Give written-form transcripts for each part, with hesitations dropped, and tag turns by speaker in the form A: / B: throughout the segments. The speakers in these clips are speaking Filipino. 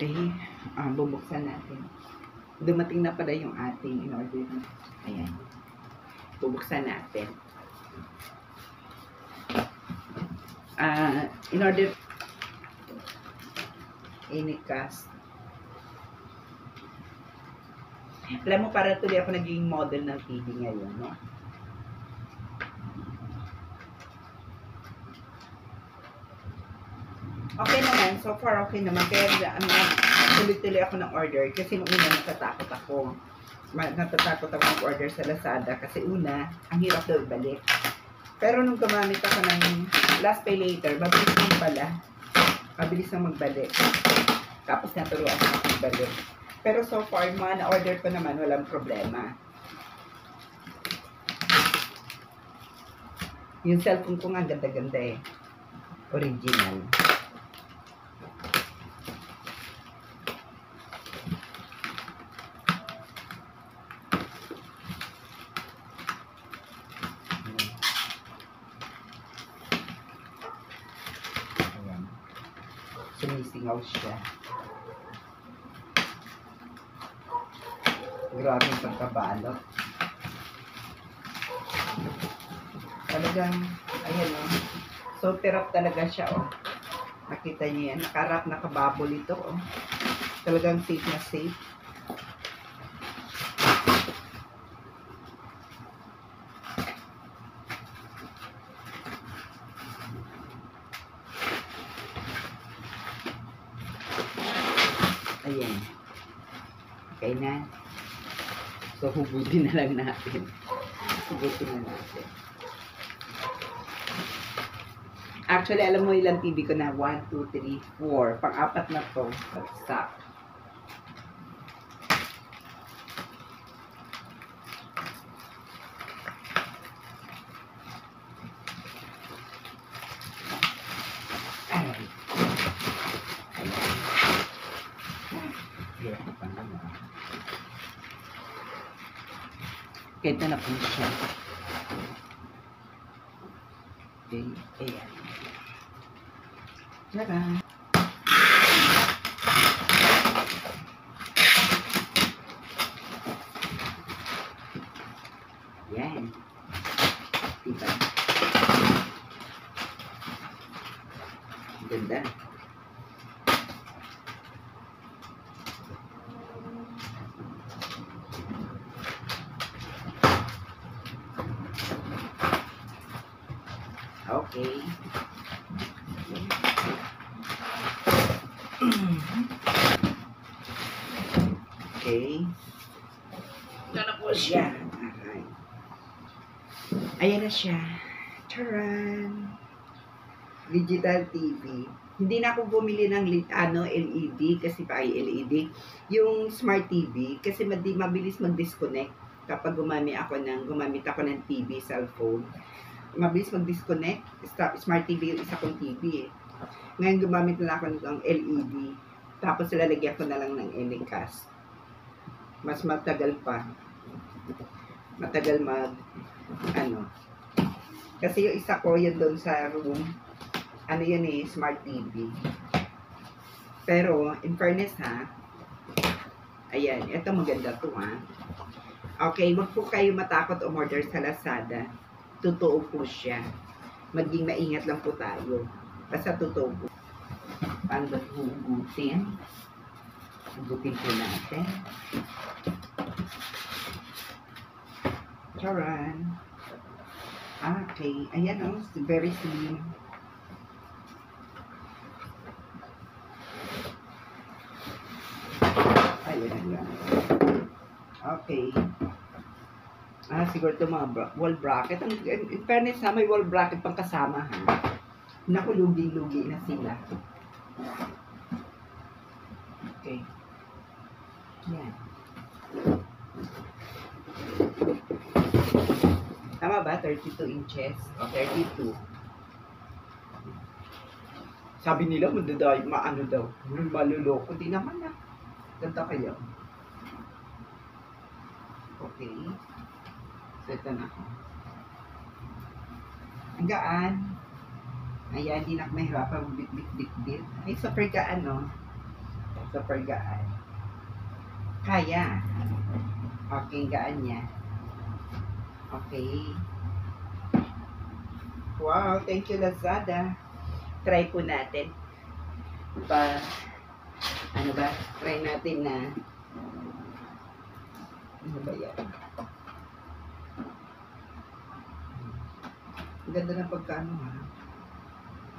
A: Okay, bubuksan natin. Dumating na pala yung ating in-order na. Ayan. Bubuksan natin. In-order Anycast. Alam mo, para tuloy ako naging model ng TV ngayon, no? Okay naman, so far okay naman. Kaya tuloy-tuloy ako ng order kasi nung una natatakot ako. Natatakot ako mag-order sa Lazada kasi una, ang hirap daw ibalik. Pero nung gumamit ako ng last pay later, mabilis nang pala. Mabilis nang magbalik. Tapos naturuan ako magbalik. Pero so far, mga na-order ko naman, walang problema. Yung cellphone ko nga, ganda-ganda eh. Original. Ayan. Sumisingaw siya. Grabe yung pagkabalot. Talagang, ayan o. So, tirap talaga siya o. Nakita niyo yan. Nakarap, nakababol ito o. Talagang safe na safe. Ayan. Okay na. So, hugutin na lang natin. Hugutin na natin. Actually, alam mo ilang TV ko na? 1, 2, 3, 4. Pang-apat na to. Stop. Kaya na po siya. Okay, ayan. Tara! Yan. Diba? Ganda. Okay. Okay. Ito na po siya. Ayan na siya. Charan! Digital TV. Hindi na ako bumili ng LED kasi pa ay LED. Yung Smart TV kasi mabilis mag-disconnect kapag gumamit ako ng TV, cellphone. Mabilis mag-disconnect. Smart TV yung isa kong TV eh. Ngayon gumamit na ako ng LED. Tapos lalagyan ko na lang ng Anycast. Mas matagal pa. Matagal kasi yung isa ko yun doon sa room, yun eh, Smart TV. Pero, in fairness ha, ayan, ito maganda to ha. Okay, wag po kayo matakot umorder sa Lazada. Totoo po siya. Maging maingat lang po tayo. Basta totoo po. Paano ba hugutin? Hugutin po natin. Charan! Okay, ayan o, very slim. Ayan. Okay. Siguro ito mga wall bracket. In fairness ha, may wall bracket pang kasama ha. Naku, lugi-lugi na sila. Okay. Yan. Tama ba? 32 inches? O, 32. Sabi nila, maano daw. Maluloko. Di naman na. Ganda kayo. Okay. So, ito na ako. Ang gaan. Ayan, di na ako mahirapan. Bit-bit-bit-bit. Ay, super gaan, no? Super gaan. Kaya. Okay, gaan niya. Okay. Wow, thank you Lazada. Try po natin. Ano ba? Try natin na ano ba yan? Ang ganda ng pagkano ha.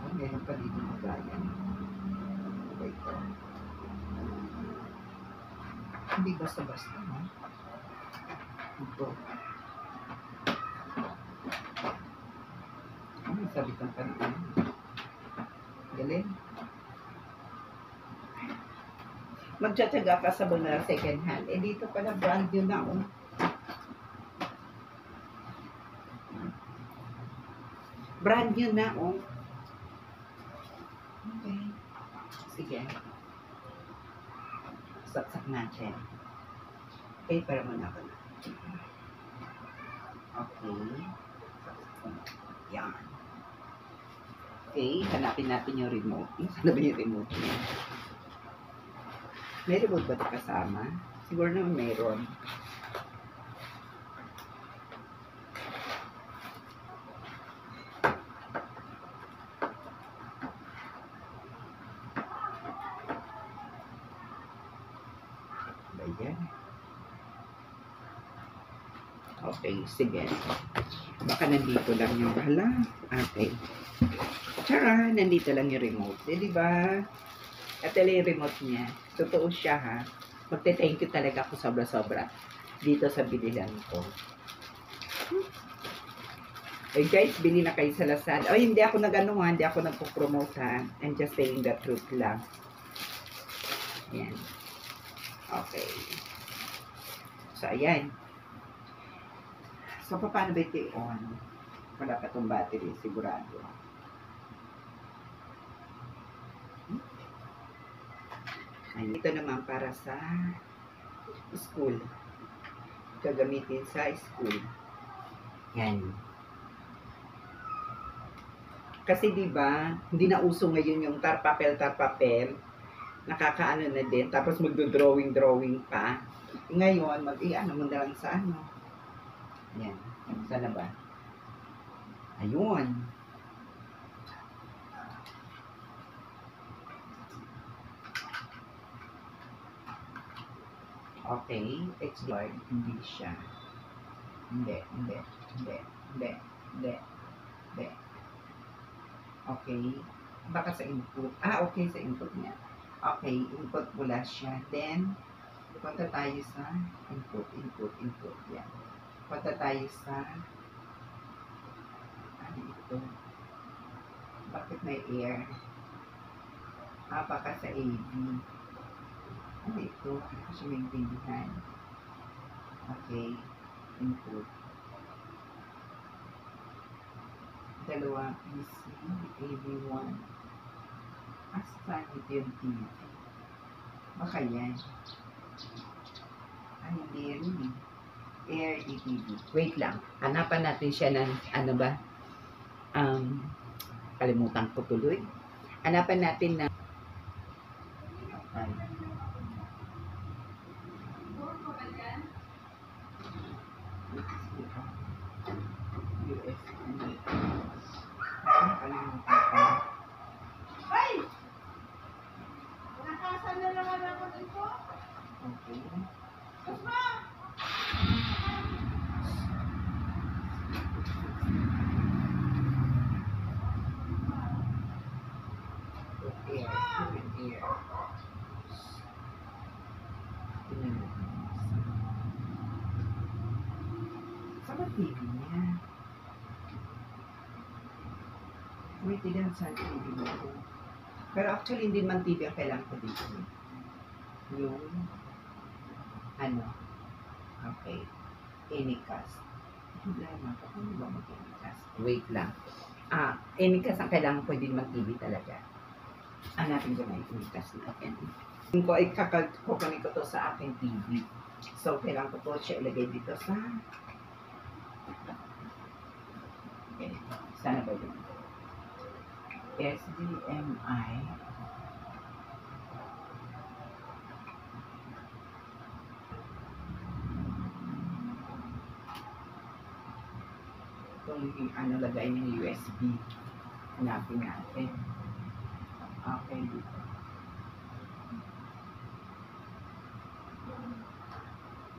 A: Oh, meron pa dito magayan. Ano ba ito? Hindi basta-basta ha. Ito. Ano sabi kang panitan? Galing. Magtsatsaga ka sa mga second hand. Eh dito pala brand new na oh. Brand new na oh. Okay. Sige. Saksak natin. Okay, para muna ako na. Okay. Yan. Okay, hanapin natin yung remote. Ano ba yung remote niya? May remote ba ito kasama? Siguro naman mayroon. Ayan. Okay, sige. Baka nandito lang yung hala. Okay. Tara, nandito lang yung remote. Eh, diba? At yung remote niya. Totoo siya ha. Magte-thank you talaga ako sobra-sobra dito sa bilihan ko. Eh guys, bili na kayo sa Lazada. Oh, hindi ako nag-ano ha. Hindi ako nagpo-promote ha. I'm just saying the truth lang. Ayan. Okay. So, ayan. So, paano ba ito i-on? Wala pa itong battery, sigurado. Ayan. Ito naman para sa school. Gagamitin sa school. Yan. Kasi diba, hindi na uso ngayon yung tarpapel. Nakakaano na din. Tapos magdo-drawing pa. Ngayon, mag-i-ano mo na lang sa ano. Yan. Sana ba? Ayun. Okay. Explored. Hindi siya. Hindi. Okay. Baka sa input. Ah, okay. Sa input niya. Okay. Input mula siya. Then, punta tayo sa input. Yan. Punta tayo sa ano ito? Bakit may air? Ah, baka sa AV. Ano ito? Hindi ko siya maintindihan. Okay. Input. Dalawa PC, AV1. Asan ito yung TV? Baka yan. Ay, hindi rin. Air DTV. Wait lang. Hanapan natin siya ng, ano ba? Kalimutan ko tuloy. Hanapan natin na sama TV niya. May tignan sa TV mo. Pero actually, hindi man TV ang kailangan ko dito. Yung, ano, okay, Anycast. Problema ko, ano ba mag-Anycast? Wait lang. Anycast ang kailangan ko din mag-TV talaga. Hanapin ko na yung Anycast natin. Kung ko, kukunin ko to sa aking TV. So, kailangan ko po siya ilagay dito sa okay. Sana ba yun? SDMI itong ano, lagay ng USB. Hanapin natin. Okay, dito.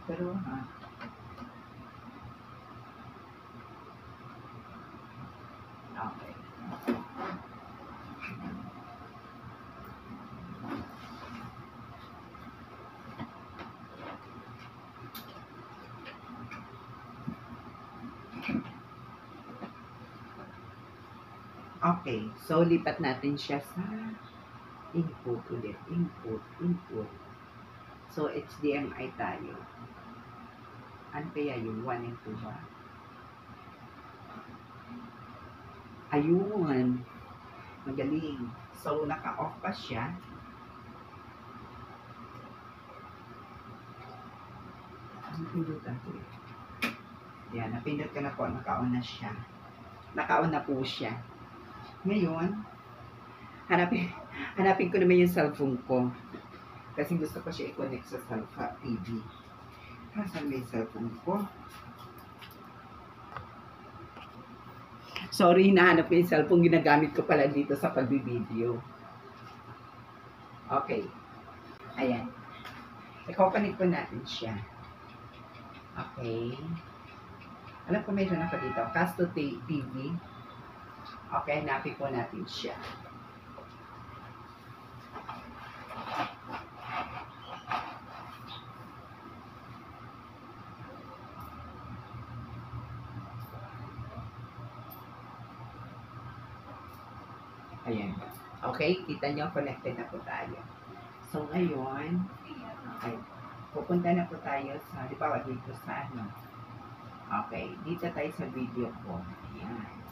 A: Pero, okay. Okay, so lipat natin siya sa input ulit. Input. So, HDMI tayo. Ano kaya yung 1 and 2 ba? Ayun. Magaling. So, naka-off pa siya. Ano pindutan ko eh? Yan, napindot ka na po. Naka-on na siya. Naka-on na po siya. Ngayon, hanapin ko naman yung cellphone ko. Kasi gusto ko siya i-connect sa TV. Saan may cellphone ko? Sorry, hinahanap ko yung cellphone. Ginagamit ko pala dito sa pagbibideo. Okay. Ayan. I-connect po natin siya. Okay. Alam ko mayroon ako dito. Casto TV. Okay, hanapin po natin siya. Ayan. Okay, kita nyo, connected na po tayo. So, ngayon, okay, pupunta na po tayo sa, di ba, dito sa ano. Okay, dito tayo sa video ko. Ayan.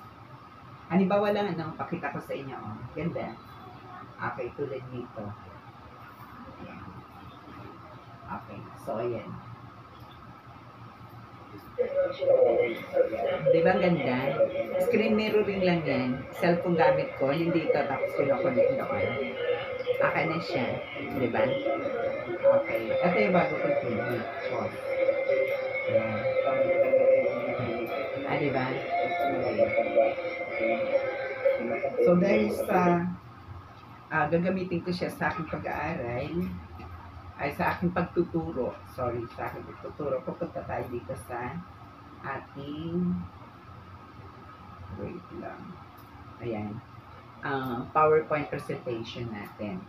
A: Halimbawa lang, ano, pakita ko sa inyo, oh. Ganda. Okay, tulad nito. Ayan. Okay, so ayan. Diba ang ganda? Screen mirroring lang yan. Cellphone gamit ko, hindi ito, tapos pinoconnect doon. Okay na siya. Diba? Okay. Ito yung bago kong TV. Ayan. Diba? So, dahil sa gagamitin ko siya sa aking pag-aaral, ay sa aking pagtuturo. Sorry, sa aking pagtuturo. Pupunta tayo dito sa ating wait lang. Ayan. PowerPoint presentation natin.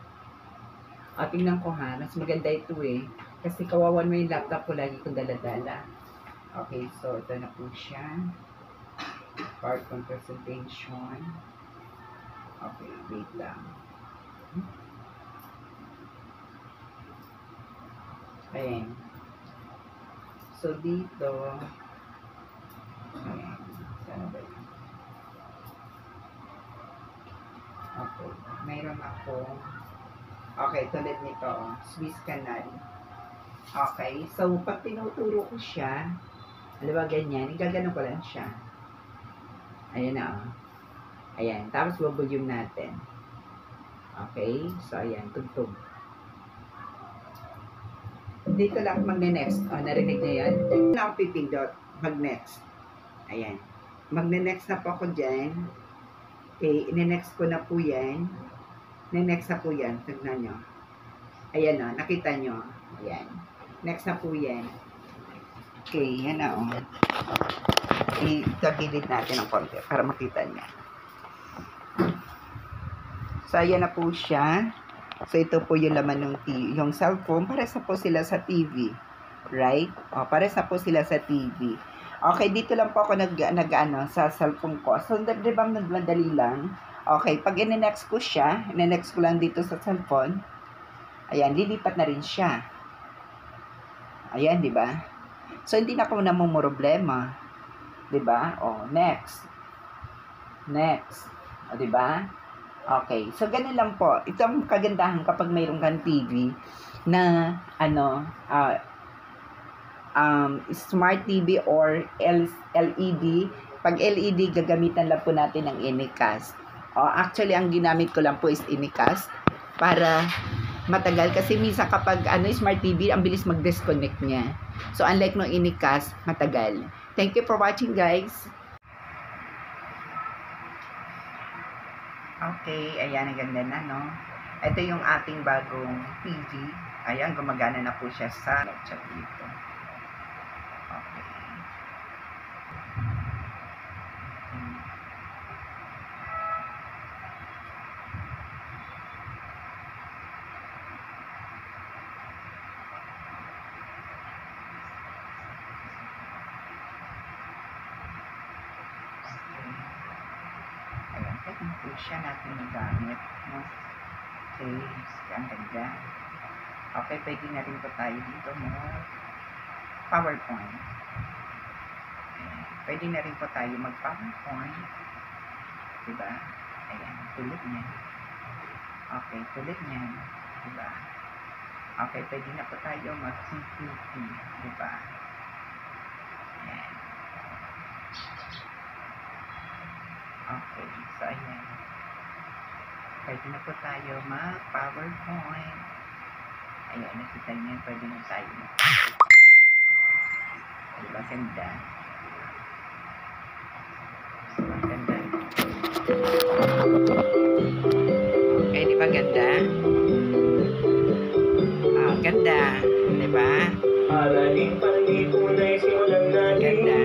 A: Tingnan ko ha. Mas maganda ito eh. Kasi kawawan mo yung laptop ko, lagi kong daladala. Okay, so ito na po siya. PowerPoint presentation. Okay, wait lang. Ayan. So, dito, ayan. Sana ba yun? Okay. Mayroon ako, okay, tulad nito, Swiss Canal. Okay. So, pag tinuturo ko siya, alam ba ganyan, igagano ko lang siya. Ayan na, oh. Ayan. Tapos, volume natin. Okay. So, ayan. Tugtog. Dito lang magne-next. O, narinig niyo yan? Dito lang ako pipindot. Mag-next. Ayan. Magne-next na po ako dyan. Okay. Ine-next ko na po yan. Ne-next na po yan. Tignan nyo. Ayan o. Nakita nyo. Ayan. Next na po yan. Okay. Yan na o. Itagilid natin ng konti para makita nyo. So, ayan na po siya. So, ito po yung laman ng yung cellphone. Pares na po sila sa TV. Right? O, pares na po sila sa TV. Okay, dito lang po ako sa cellphone ko. So, di ba nagmadali lang? Okay, pag in-next ko siya, in-next ko lang dito sa cellphone, ayan, lilipat na rin siya. Ayan, di ba? So, hindi na ako namumroblema. Di ba? O, next. Next. O, di ba? Okay, so ganun lang po. Ito ang kagandahan kapag mayroong kang TV na smart TV or LED. Pag LED, gagamitan lang po natin ng Anycast. Actually, ang ginamit ko lang po is Anycast para matagal. Kasi minsan kapag smart TV, ang bilis mag-disconnect niya. So, unlike no Anycast, matagal. Thank you for watching, guys. Okay, ayan, ang ganda na, no? Ito yung ating bagong TV. Ayan, gumagana na po siya sa chat dito. Okay. Ayan, ito po siya natin nagamit, no? Okay, ang ganda. Okay, pwede na rin po tayo dito mo PowerPoint. Ayan, pwede na rin po tayo mag-PowerPoint. Diba? Ayan, tulad niya. Okay, tulad niya. Diba? Okay, pwede na po tayo mag-CPT. Diba? Ayan. Okay, so ayan. Pwede na po tayo mag-PowerPoint. Ayan, nakita niyo, pwede na tayo. Diba, ganda? Ganda. Okay, diba ganda? Ah, ganda. Diba?
B: Ganda.